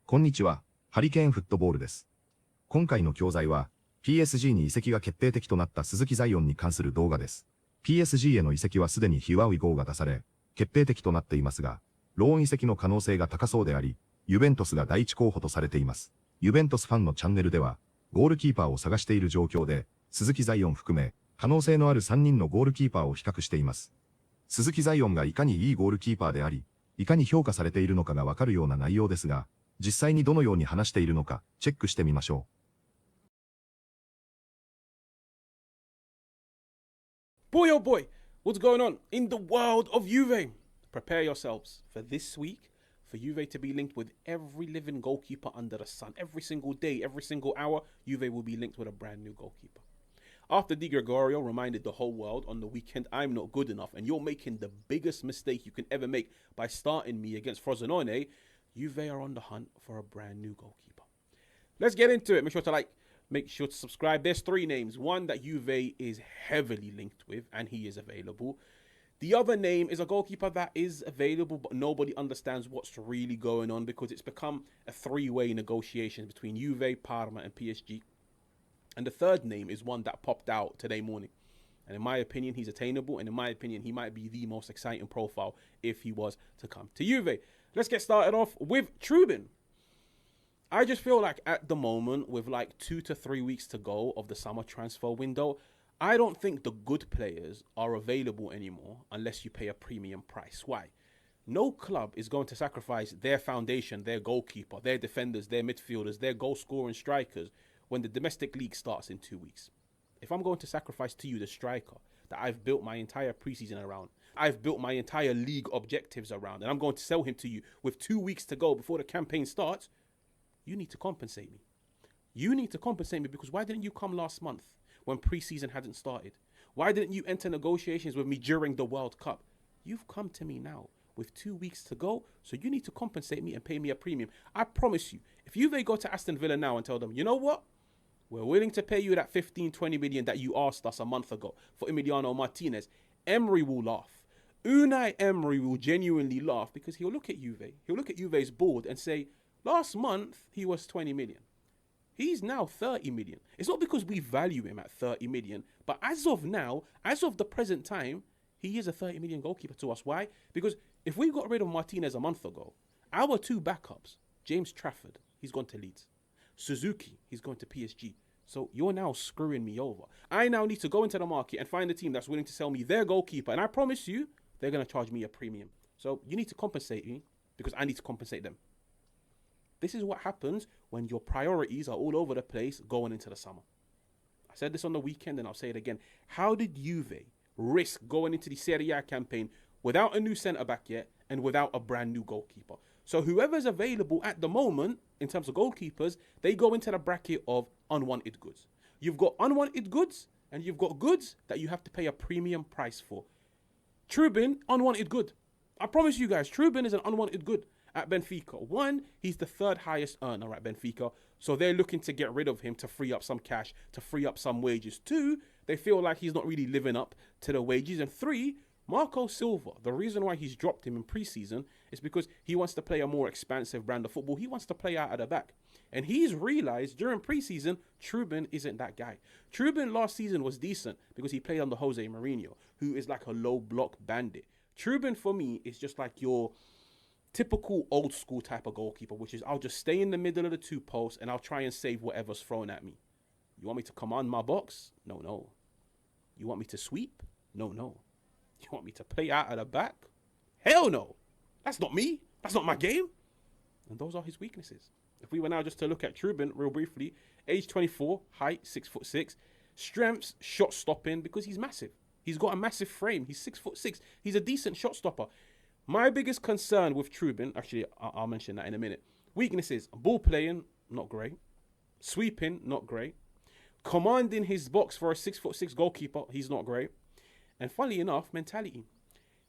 こんにちは、ハリケーンフットボールです。今回の教材は、PSG に移籍が決定的となった鈴木彩艶に関する動画です。PSG への移籍はすでにHere, We Goが出され、決定的となっていますが、ローン移籍の可能性が高そうであり、ユベントスが第一候補とされています。ユベントスファンのチャンネルでは、ゴールキーパーを探している状況で、鈴木彩艶含め、可能性のある3人のゴールキーパーを比較しています。鈴木彩艶がいかにいいゴールキーパーであり、いかに評価されているのかがわかるような内容ですが、実際にどのように話しているのか、チェックしてみましょう。Boy, oh boy, what's going on in the world of Juve? Prepare yourselves for this week, for Juve to be linked with every living goalkeeper under the sun. Every single day, every single hour, Juve will be linked with a brand new goalkeeper. After Di Gregorio reminded the whole world on the weekend, I'm not good enough, and you're making the biggest mistake you can ever make by starting me against Frosinone, Juve are on the hunt for a brand new goalkeeper. Let's get into it. Make sure to subscribe. There's three names. One that Juve is heavily linked with, and he is available. The other name is a goalkeeper that is available, but nobody understands what's really going on because it's become a three-way negotiation between Juve, Parma, and PSG. And the third name is one that popped out today morning. And in my opinion, he's attainable. And in my opinion, he might be the most exciting profile if he was to come to Juve. Let's get started off with Trubin. I just feel like at the moment, with like 2 to 3 weeks to go of the summer transfer window, I don't think the good players are available anymore unless you pay a premium price. Why? No club is going to sacrifice their foundation, their goalkeeper, their defenders, their midfielders, their goal scoring strikers when the domestic league starts in 2 weeks. If I'm going to sacrifice to you the striker that I've built my entire preseason around, I've built my entire league objectives around, and I'm going to sell him to you with 2 weeks to go before the campaign starts, you need to compensate me. You need to compensate me because why didn't you come last month when preseason hadn't started? Why didn't you enter negotiations with me during the World Cup? You've come to me now with 2 weeks to go, so you need to compensate me and pay me a premium. I promise you, if you go to Aston Villa now and tell them, you know what? We're willing to pay you that 15-20 million that you asked us a month ago for Emiliano Martinez. Emery will laugh. Unai Emery will genuinely laugh because he'll look at Juve. He'll look at Juve's board and say, last month he was 20 million. He's now 30 million. It's not because we value him at 30 million, but as of now, as of the present time, he is a 30 million goalkeeper to us. Why? Because if we got rid of Martinez a month ago, our two backups, James Trafford, he's gone to Leeds. Suzuki, he's going to PSG. So you're now screwing me over. I now need to go into the market and find a team that's willing to sell me their goalkeeper. And I promise you, they're going to charge me a premium. So you need to compensate me because I need to compensate them. This is what happens when your priorities are all over the place going into the summer. I said this on the weekend and I'll say it again. How did Juve risk going into the Serie A campaign without a new centre-back yet and without a brand new goalkeeper? So whoever's available at the moment, in terms of goalkeepers, they go into the bracket of unwanted goods. You've got unwanted goods and you've got goods that you have to pay a premium price for. Trubin, unwanted good. I promise you guys, Trubin is an unwanted good at Benfica. One, he's the third highest earner at Benfica, so they're looking to get rid of him to free up some cash, to free up some wages. Two, they feel like he's not really living up to the wages. And three, Marco Silva, the reason why he's dropped him in preseason is because he wants to play a more expansive brand of football. He wants to play out of the back. And he's realized during preseason, Trubin isn't that guy. Trubin last season was decent because he played under Jose Mourinho, who is like a low block bandit. Trubin for me is just like your typical old school type of goalkeeper, which is I'll just stay in the middle of the two posts and I'll try and save whatever's thrown at me. You want me to command my box? No, no. You want me to sweep? No, no. You want me to play out of the back? Hell no. That's not me. That's not my game. And those are his weaknesses. If we were now just to look at Trubin real briefly, age 24, height 6'6", strengths, shot stopping because he's massive. He's got a massive frame. He's 6'6". He's a decent shot stopper. My biggest concern with Trubin, actually I'll mention that in a minute. Weaknesses, ball playing, not great. Sweeping, not great. Commanding his box for a 6'6" goalkeeper, he's not great. And funnily enough, mentality.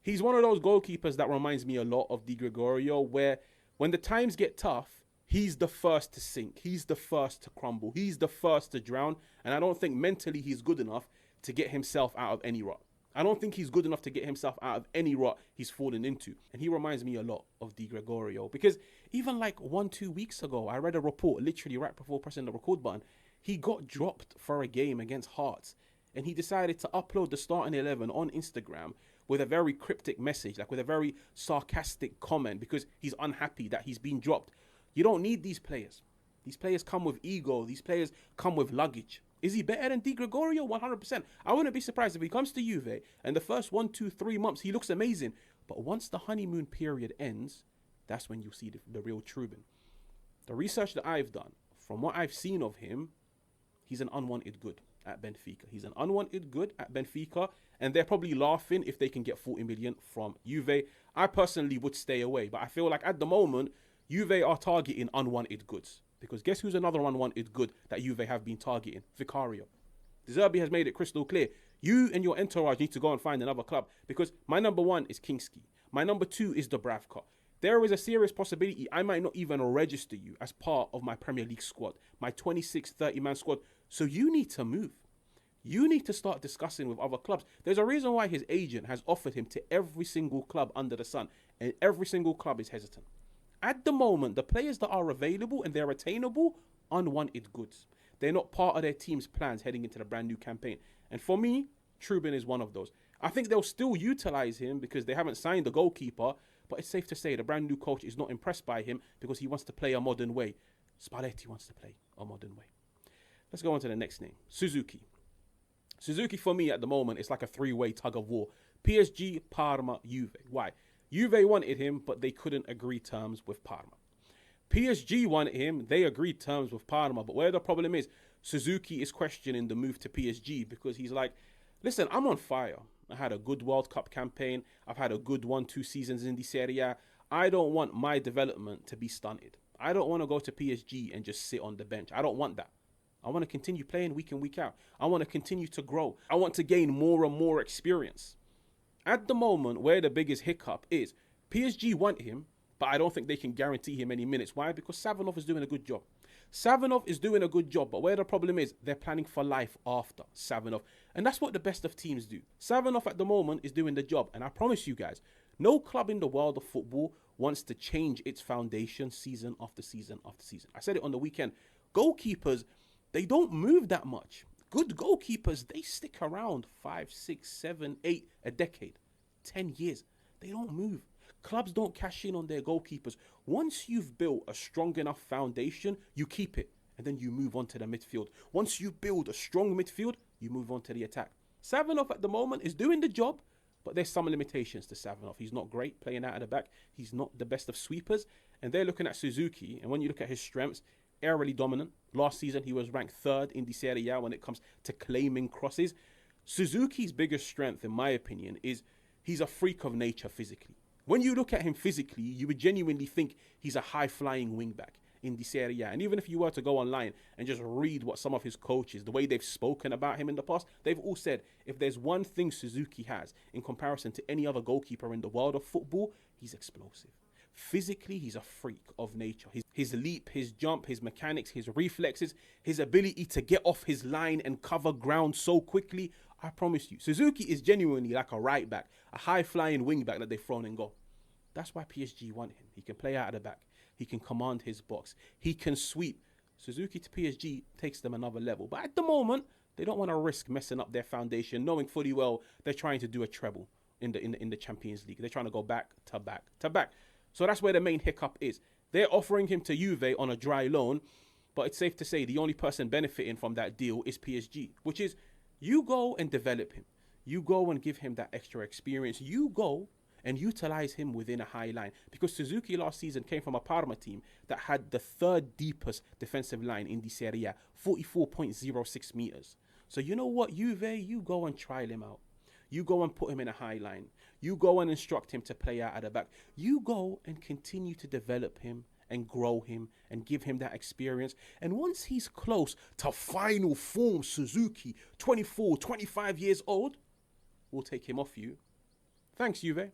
He's one of those goalkeepers that reminds me a lot of Di Gregorio, where when the times get tough, he's the first to sink. He's the first to crumble. He's the first to drown. And I don't think mentally he's good enough to get himself out of any rut. I don't think he's good enough to get himself out of any rut he's fallen into. And he reminds me a lot of Di Gregorio, because even like 1-2 weeks ago, I read a report literally right before pressing the record button. He got dropped for a game against Hearts, and he decided to upload the starting 11 on Instagram with a very cryptic message, like with a very sarcastic comment, because he's unhappy that he's been dropped. You don't need these players. These players come with ego. These players come with luggage. Is he better than Di Gregorio? 100%. I wouldn't be surprised if he comes to Juve and the first 1, 2, 3 months he looks amazing. But once the honeymoon period ends, that's when you'll see the real Trubin. The research that I've done, from what I've seen of him, he's an unwanted good at Benfica. He's an unwanted good at Benfica, and they're probably laughing if they can get 40 million from Juve. I personally would stay away, but I feel like at the moment, Juve are targeting unwanted goods. Because guess who's another unwanted good that Juve have been targeting? Vicario. De Zerbi has made it crystal clear. You and your entourage need to go and find another club, because my number 1 is Kingski. My number 2 is Dubravka. There is a serious possibility I might not even register you as part of my Premier League squad, my 26, 30-man squad. So you need to move. You need to start discussing with other clubs. There's a reason why his agent has offered him to every single club under the sun, and every single club is hesitant. At the moment, the players that are available and they're attainable, unwanted goods. They're not part of their team's plans heading into the brand new campaign. And for me, Trubin is one of those. I think they'll still utilize him because they haven't signed the goalkeeper, but it's safe to say the brand new coach is not impressed by him because he wants to play a modern way. Spalletti wants to play a modern way. Let's go on to the next name, Suzuki. Suzuki, for me, at the moment, it's like a 3-way tug of war. PSG, Parma, Juve. Why? Juve wanted him, but they couldn't agree terms with Parma. PSG wanted him, they agreed terms with Parma, but where the problem is, Suzuki is questioning the move to PSG because he's like, listen, I'm on fire. I had a good World Cup campaign. I've had a good 1-2 seasons in the Serie A. I don't want my development to be stunted. I don't want to go to PSG and just sit on the bench. I don't want that. I want to continue playing week in, week out. I want to continue to grow. I want to gain more and more experience. At the moment, where the biggest hiccup is, PSG want him, but I don't think they can guarantee him any minutes. Why? Because Savinov is doing a good job. Savinov is doing a good job, but where the problem is, they're planning for life after Savinov. And that's what the best of teams do. Savinov at the moment is doing the job. And I promise you guys, no club in the world of football wants to change its foundation season after season after season. I said it on the weekend. Goalkeepers, they don't move that much. Good goalkeepers, they stick around 5, 6, 7, 8, a decade, 10 years. They don't move. Clubs don't cash in on their goalkeepers. Once you've built a strong enough foundation, you keep it, and then you move on to the midfield. Once you build a strong midfield, you move on to the attack. Savinov at the moment is doing the job, but there's some limitations to Savinov. He's not great playing out of the back. He's not the best of sweepers, and they're looking at Suzuki, and when you look at his strengths, aerially dominant. Last season, he was ranked 3rd in the Serie A when it comes to claiming crosses. Suzuki's biggest strength, in my opinion, is he's a freak of nature physically. When you look at him physically, you would genuinely think he's a high-flying wingback in the Serie A. And even if you were to go online and just read what some of his coaches, the way they've spoken about him in the past, they've all said, if there's one thing Suzuki has in comparison to any other goalkeeper in the world of football, he's explosive. Physically, he's a freak of nature. His leap, his jump, his mechanics, his reflexes, his ability to get off his line and cover ground so quickly. I promise you, Suzuki is genuinely like a right back, a high-flying wing back that they've thrown in goal. That's why PSG want him. He can play out of the back. He can command his box. He can sweep. Suzuki to PSG takes them another level. But at the moment, they don't want to risk messing up their foundation, knowing fully well they're trying to do a treble in the Champions League. They're trying to go back to back to back. So that's where the main hiccup is. They're offering him to Juve on a dry loan, but it's safe to say the only person benefiting from that deal is PSG, which is you go and develop him. You go and give him that extra experience. You go and utilize him within a high line. Because Suzuki last season came from a Parma team that had the 3rd deepest defensive line in the Serie A, 44.06 meters. So you know what, Juve, you go and trial him out. You go and put him in a high line. You go and instruct him to play out at the back. You go and continue to develop him and grow him and give him that experience. And once he's close to final form Suzuki, 24, 25 years old, we'll take him off you. Thanks, Juve.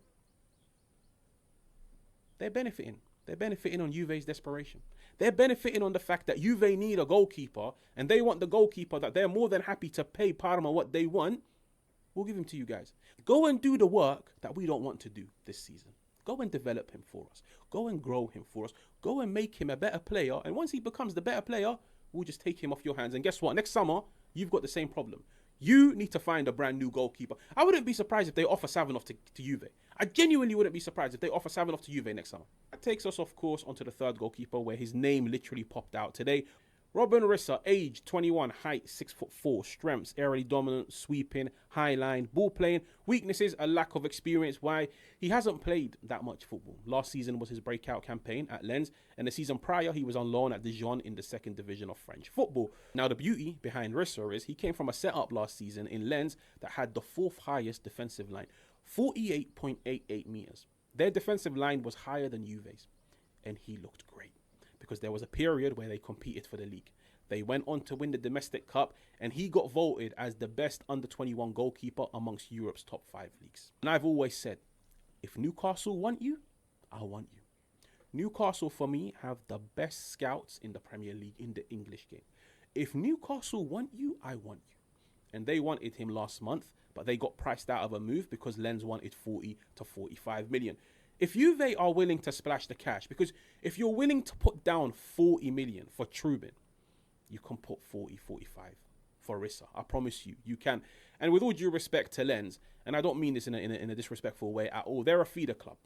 They're benefiting. They're benefiting on Juve's desperation. They're benefiting on the fact that Juve need a goalkeeper and they want the goalkeeper that they're more than happy to pay Parma what they want. We'll give him to you guys. Go and do the work that we don't want to do this season. Go and develop him for us. Go and grow him for us. Go and make him a better player. And once he becomes the better player, we'll just take him off your hands. And guess what? Next summer, you've got the same problem. You need to find a brand new goalkeeper. I wouldn't be surprised if they offer Savinov to Juve. I genuinely wouldn't be surprised if they offer Savinov to Juve next summer. That takes us, of course, onto the third goalkeeper, where his name literally popped out today. Robin Rissa, age 21, height 6'4", strengths, aerially dominant, sweeping, high line, ball playing. Weaknesses, a lack of experience. Why? He hasn't played that much football. Last season was his breakout campaign at Lens, and the season prior he was on loan at Dijon in the second division of French football. Now the beauty behind Rissa is he came from a setup last season in Lens that had the fourth highest defensive line, 48.88 meters. Their defensive line was higher than Juve's, and he looked great. Because there was a period where they competed for the league. They went on to win the domestic cup, and he got voted as the best under-21 goalkeeper amongst Europe's top 5 leagues. And I've always said, if Newcastle want you, I want you. Newcastle, for me, have the best scouts in the Premier League in the English game. If Newcastle want you, I want you. And they wanted him last month, but they got priced out of a move because Lens wanted 40 to 45 million. If Juve are willing to splash the cash, because if you're willing to put down 40 million for Trubin, you can put 40, 45 for Rissa. I promise you, you can. And with all due respect to Lens, and I don't mean this in a disrespectful way at all, they're a feeder club.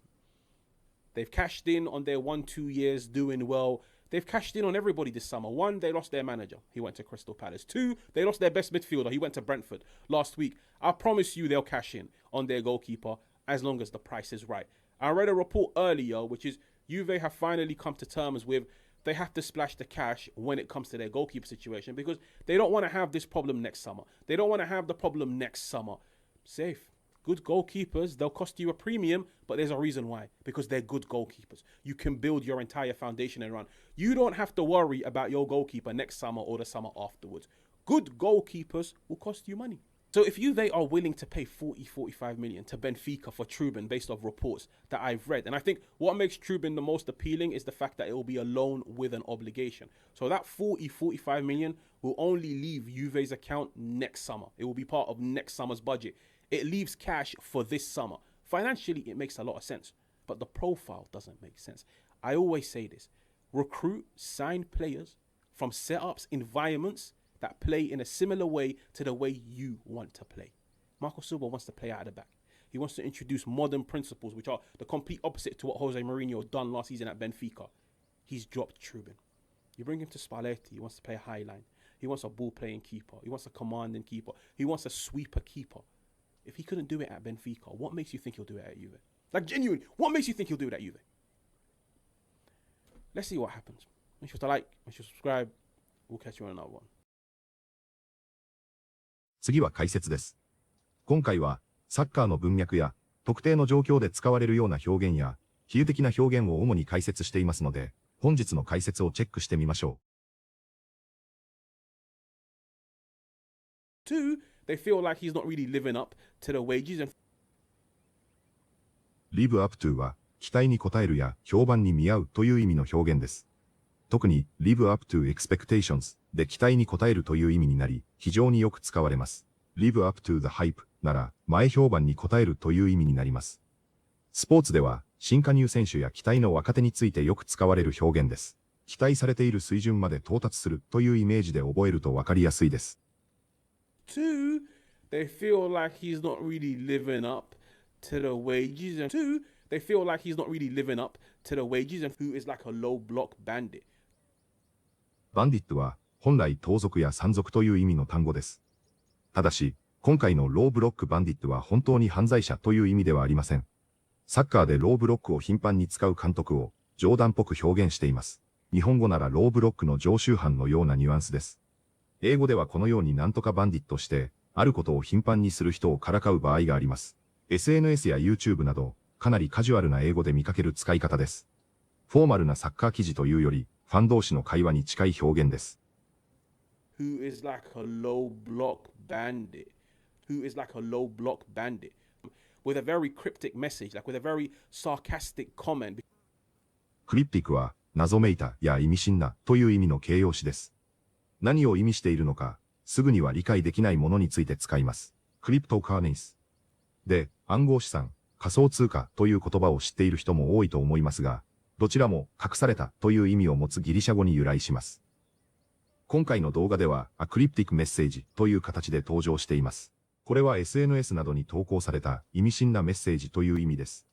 They've cashed in on their 1-2 years doing well. They've cashed in on everybody this summer. 1, they lost their manager. He went to Crystal Palace. 2, they lost their best midfielder. He went to Brentford last week. I promise you they'll cash in on their goalkeeper as long as the price is right. I read a report earlier, which is Juve have finally come to terms with they have to splash the cash when it comes to their goalkeeper situation because they don't want to have this problem next summer. They don't want to have the problem next summer. Safe. Good goalkeepers, they'll cost you a premium, but there's a reason why. Because they're good goalkeepers. You can build your entire foundation around. You don't have to worry about your goalkeeper next summer or the summer afterwards. Good goalkeepers will cost you money. So if Juve are willing to pay 40, 45 million to Benfica for Trubin based off reports that I've read, and I think what makes Trubin the most appealing is the fact that it will be a loan with an obligation. So that 40, 45 million will only leave Juve's account next summer. It will be part of next summer's budget. It leaves cash for this summer. Financially, it makes a lot of sense, but the profile doesn't make sense. I always say this, recruit, sign players from setups, environments that play in a similar way to the way you want to play. Marco Silva wants to play out of the back. He wants to introduce modern principles, which are the complete opposite to what Jose Mourinho done last season at Benfica. He's dropped Trubin. You bring him to Spalletti, he wants to play a high line. He wants a ball-playing keeper. He wants a commanding keeper. He wants a sweeper keeper. If he couldn't do it at Benfica, what makes you think he'll do it at Juve? Like, genuine, what makes you think he'll do it at Juve? Let's see what happens. Make sure to like, make sure to subscribe. We'll catch you on another one. 次は解説です。今回は、サッカーの文脈や、特定の状況で使われるような表現や、比喩的な表現を主に解説していますので、本日の解説をチェックしてみましょう。2, they feel like he's not really living up to the wages and live up to は、期待に応えるや評判に見合うという意味の表現です。特に live up to expectations で期待に応えるという意味になり、非常によく使われます。live up to the hype なら、前評判に応えるという意味になります。スポーツでは、新加入選手や期待の若手についてよく使われる表現です。期待されている水準まで到達するというイメージで覚えるとわかりやすいです。2, they feel like he's not really living up to the wages and 2, they feel like he's not really living up to the wages and who is like a low block bandit. バンディットは本来盗賊や山賊という意味の単語です。ただし、今回のローブロックバンディットは本当に犯罪者という意味ではありません。サッカーでローブロックを頻繁に使う監督を冗談っぽく表現しています。日本語ならローブロックの常習犯のようなニュアンスです。英語ではこのようになんとかバンディットして、あることを頻繁にする人をからかう場合があります。SNS や YouTube など、かなりカジュアルな英語で見かける使い方です。フォーマルなサッカー記事というより、ファン同士の会話に近い表現です。Who is like a low block bandit? Who is like a low block bandit? With a very cryptic message, like with a very sarcastic comment. クリプティックは、謎めいたや意味深なという意味の形容詞です。何を意味しているのか、すぐには理解できないものについて使います。クリプトカーネイス。で、暗号資産、仮想通貨という言葉を知っている人も多いと思いますが、どちらも隠されたという意味を持つギリシャ語に由来します。今回の動画では、アクリプティックメッセージという形で登場しています。これは SNS などに投稿された意味深なメッセージという意味です。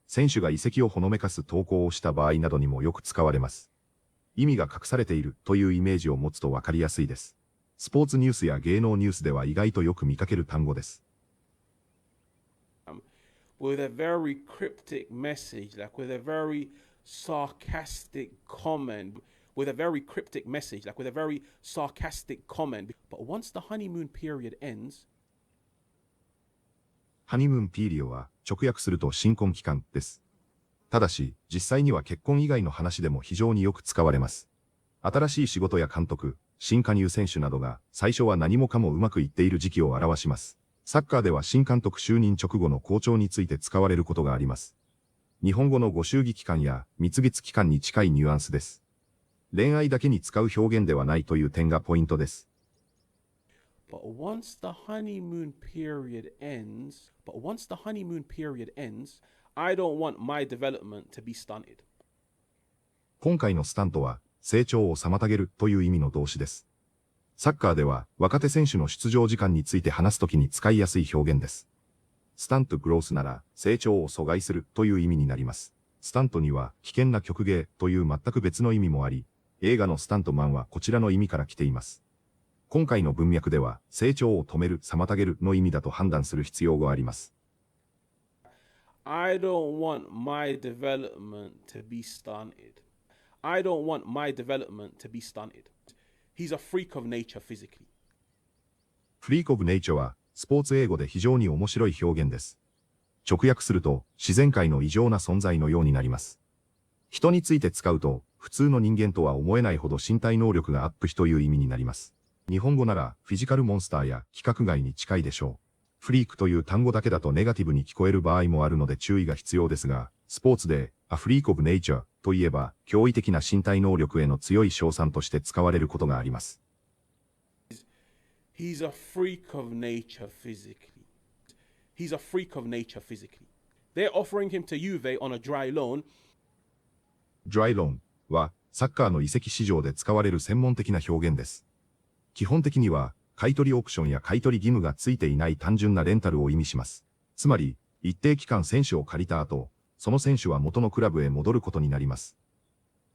選手が移籍をほのめかす投稿をした場合などにもよく使われます。意味が隠されているというイメージを持つとわかりやすいです。スポーツニュースや芸能ニュースでは意外とよく見かける単語です。With a very cryptic message, like with a very sarcastic comment, with a very cryptic message, like with a very sarcastic comment. But once the honeymoon period ends, ハニムーンピーリオは直訳すると新婚期間です。ただし、実際には結婚以外の話でも非常によく使われます。新しい仕事や監督、新加入選手などが最初は何もかもうまくいっている時期を表します。サッカーでは新監督就任直後の好調について使われることがあります。日本語のご祝儀期間や蜜月期間に近いニュアンスです。恋愛だけに使う表現ではないという点がポイントです。but once the honeymoon period ends, I don't want my development to be stunted. 今回のスタントは成長を妨げるという意味の動詞です。サッカーでは若手選手の出場時間について話すときに使いやすい表現です。スタントグロースなら成長を阻害するという意味になります。スタントには危険な曲芸という全く別の意味もあり、映画のスタントマンはこちらの意味から来ています。今回の文脈では成長を止める、妨げるの意味だと判断する必要があります。I don't want my development to be stunted.I don't want my development to be stunted. He's a freak of nature physically. フリークオブネイチャーはスポーツ英語で非常に面白い表現です。直訳すると自然界の異常な存在のようになります。人について使うと普通の人間とは思えないほど身体能力がアップしという意味になります。日本語ならフィジカルモンスターや規格外に近いでしょう。フリークという単語だけだとネガティブに聞こえる場合もあるので注意が必要ですが、スポーツでA freak of nature といえば驚異的な身体能力への強い称賛として使われることがあります。He's a freak of nature physically. He's a freak of nature physically. They're offering him to Juve on a dry loan. Dry loan はサッカーの移籍市場で使われる専門的な表現です。基本的には買取オプションや買取義務がついていない単純なレンタルを意味します。つまり、一定期間選手を借りた後、その選手は元のクラブへ戻ることになります。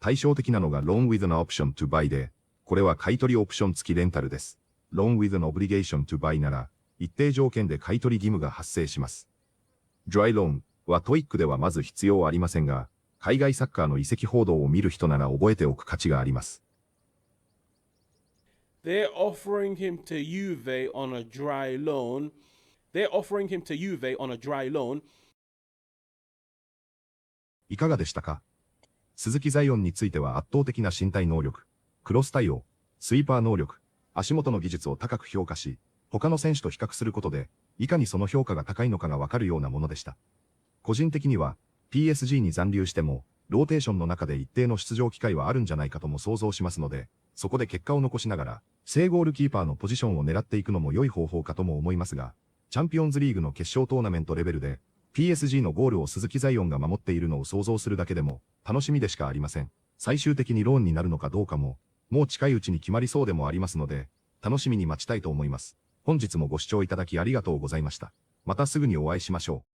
対照的なのが Loan with an option to buy で、これは買取オプション付きレンタルです。Loan with an obligation to buy なら、一定条件で買取義務が発生します。Dry loan はトイックではまず必要ありませんが、海外サッカーの移籍報道を見る人なら覚えておく価値があります。They're offering him to Juve on a dry loan. They're offering him to Juve on a dry loan.いかがでしたか？鈴木彩艶については圧倒的な身体能力、クロス対応、スイーパー能力、足元の技術を高く評価し、他の選手と比較することで、いかにその評価が高いのかがわかるようなものでした。個人的には、PSG に残留しても、ローテーションの中で一定の出場機会はあるんじゃないかとも想像しますので、そこで結果を残しながら、正ゴールキーパーのポジションを狙っていくのも良い方法かとも思いますが、チャンピオンズリーグの決勝トーナメントレベルで、PSG のゴールを鈴木彩艶が守っているのを想像するだけでも楽しみでしかありません。最終的にローンになるのかどうかも、もう近いうちに決まりそうでもありますので、楽しみに待ちたいと思います。本日もご視聴いただきありがとうございました。またすぐにお会いしましょう。